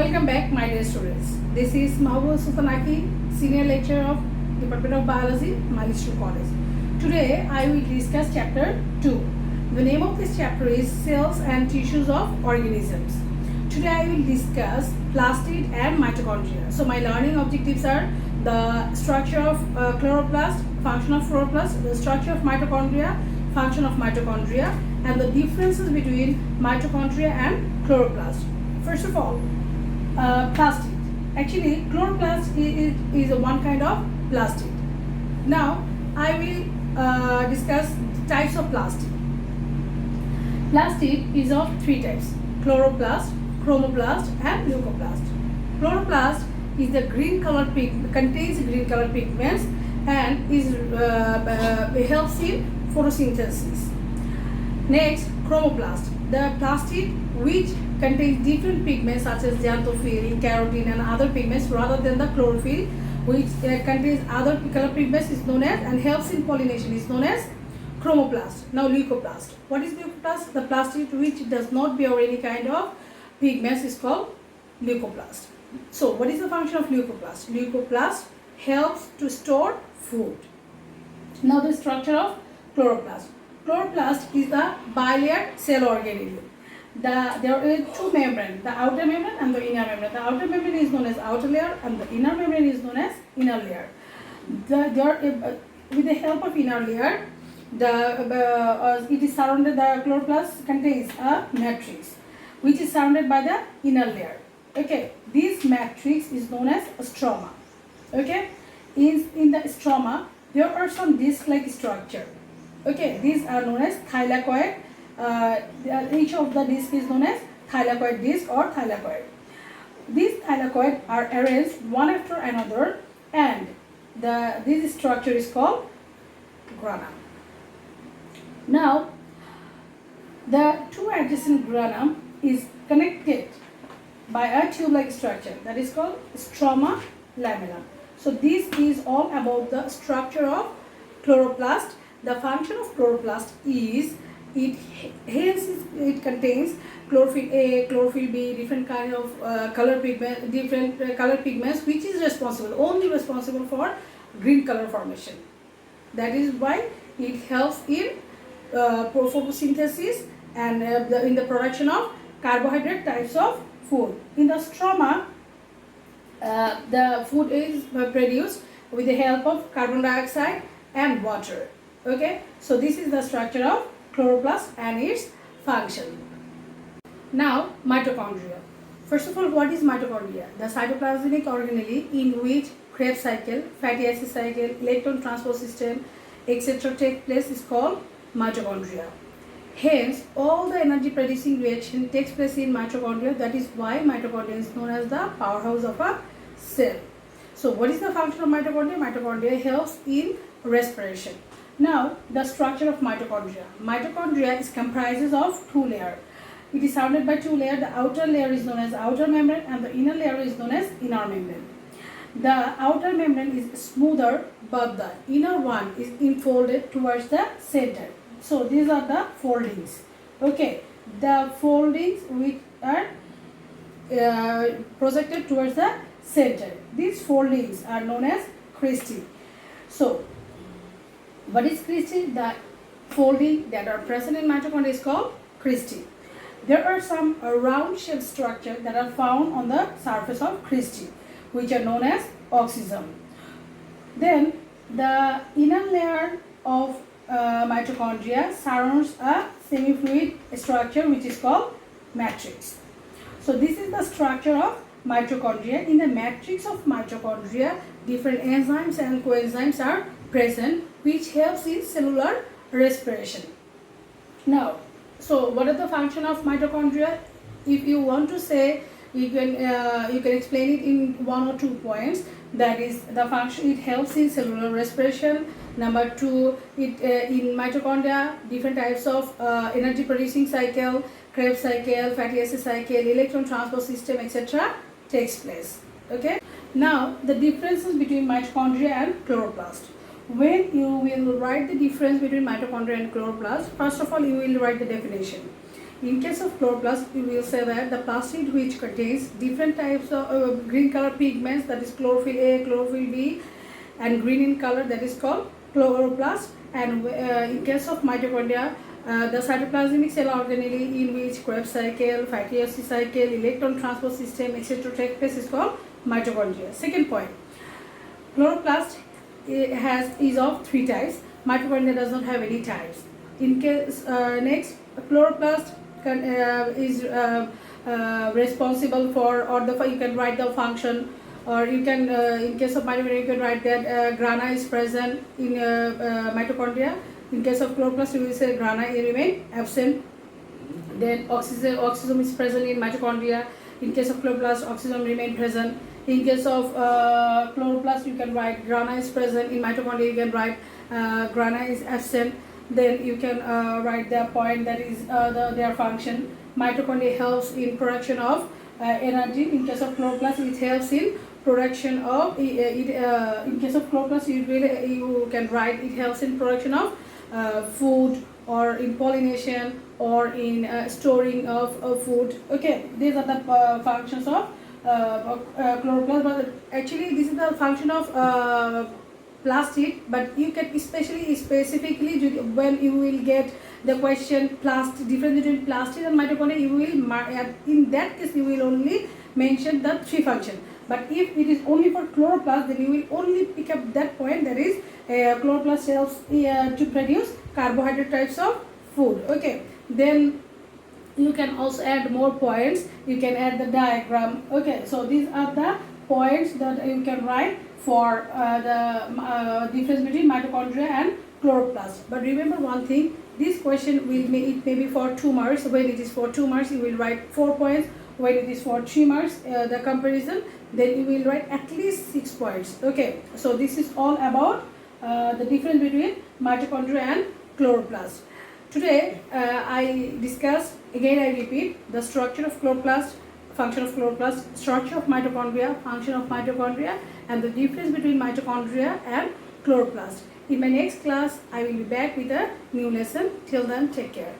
Welcome back, my dear students. This is Mahbub Sultanaki, Senior Lecturer of Department of Biology, Malistrol College. Today, I will discuss Chapter 2. The name of this chapter is Cells and Tissues of Organisms. Today, I will discuss plastid and mitochondria. So, my learning objectives are the structure of chloroplast, function of chloroplast, the structure of mitochondria, function of mitochondria, and the differences between mitochondria and chloroplast. First of all, plastid. Actually, chloroplast is one kind of plastid. Now, I will discuss types of plastid. Plastid is of three types: chloroplast, chromoplast, and leucoplast. Chloroplast is the contains green color pigments and helps in photosynthesis. Next, chromoplast, the plastid which contains different pigments such as xanthophyll, carotene, and other pigments rather than the chlorophyll, which contains other color pigments, is known as and helps in pollination, is known as chromoplast. Now, leucoplast. What is leucoplast? The plastid which does not bear any kind of pigments is called leucoplast. So, what is the function of leucoplast? Leucoplast helps to store food. Now, the structure of chloroplast. Chloroplast is the bilayered cell organelle. There are two membranes, the outer membrane and the inner membrane. The outer membrane is known as outer layer and the inner membrane is known as inner layer. With the help of inner layer, it is surrounded, the chloroplast contains a matrix which is surrounded by the inner layer. Okay, this matrix is known as stroma. Okay, in the stroma, there are some disc-like structure. Okay, these are known as thylakoid. Each of the disc is known as thylakoid disc or thylakoid. These thylakoid are arranged one after another, and this structure is called grana. Now, the two adjacent grana is connected by a tube-like structure that is called stroma lamella. So, this is all about the structure of chloroplast. The function of chloroplast is it contains chlorophyll A, chlorophyll B, different kind of color pigments, which is only responsible for green color formation. That is why it helps in photosynthesis and in the production of carbohydrate types of food. In the stroma, the food is produced with the help of carbon dioxide and water. Okay, so this is the structure of chloroplast and its function. Now, mitochondria. First of all, what is mitochondria? The cytoplasmic organelle in which Krebs cycle, fatty acid cycle, electron transport system, etc. take place is called mitochondria. Hence, all the energy producing reaction takes place in mitochondria. That is why mitochondria is known as the powerhouse of a cell. So, what is the function of mitochondria? Mitochondria helps in respiration. Now, the structure of mitochondria. Mitochondria is comprises of two layers. It is surrounded by two layers. The outer layer is known as outer membrane and the inner layer is known as inner membrane. The outer membrane is smoother, but the inner one is enfolded towards the center. So, these are the foldings. Okay, the foldings which are projected towards the center. These foldings are known as cristae. So, what is cristae? The folding that are present in mitochondria is called cristae. There are some round shaped structures that are found on the surface of cristae, which are known as oxysome. Then the inner layer of mitochondria surrounds a semi-fluid structure which is called matrix. So this is the structure of mitochondria. In the matrix of mitochondria, different enzymes and coenzymes are present, which helps in cellular respiration. Now, so what are the function of mitochondria? If you want to say, you can explain it in one or 2 points. That is the function. It helps in cellular respiration. Number 2, it in mitochondria, different types of energy producing cycle, Krebs cycle, fatty acid cycle, electron transport system, etc. takes place. Okay. Now, the differences between mitochondria and chloroplast. When you will write the difference between mitochondria and chloroplast, first of all, you will write the definition. In case of chloroplast, we will say that the plastid which contains different types of green color pigments, that is chlorophyll A, chlorophyll B, and green in color, that is called chloroplast. And in case of mitochondria, the cytoplasmic cell organelle in which Krebs cycle, fatty acid cycle, electron transport system, etc. take place is called mitochondria. Second point, chloroplast is of three types. Mitochondria does not have any types. In case next, chloroplast is responsible for, or you can write the function, or you can in case of mitochondria you can write that grana is present in mitochondria. In case of chloroplast, you will say grana remain absent. Then oxygen is present in mitochondria. In case of chloroplast, oxygen remain present. In case of chloroplast, you can write grana is present. In mitochondria, you can write grana is absent. Then you can write their point, that is their function. Mitochondria helps in production of energy. In case of chloroplast, it helps in production of in case of chloroplast, you can write it helps in production of food, or in pollination, or in storing of food. Okay, these are the functions of chloroplast. But actually, this is the function of plastid. But you can specifically when you will get the question difference between plastid and mitochondria, you will in that case you will only mention the three functions. But if it is only for chloroplast, then you will only pick up that point, that is chloroplast helps to produce carbohydrate types of food. Okay, then you can also add more points. You can add the diagram. Okay, so these are the points that you can write for the difference between mitochondria and chloroplast. But remember one thing, this question it may be for 2 marks. When it is for 2 marks, you will write 4 points. When it is for 3 marks, the comparison, then you will write at least 6 points. Okay, so this is all about the difference between mitochondria and chloroplast. Today I discussed, again I repeat, the structure of chloroplast, function of chloroplast, structure of mitochondria, function of mitochondria, and the difference between mitochondria and chloroplast. In my next class, I will be back with a new lesson. Till then, take care.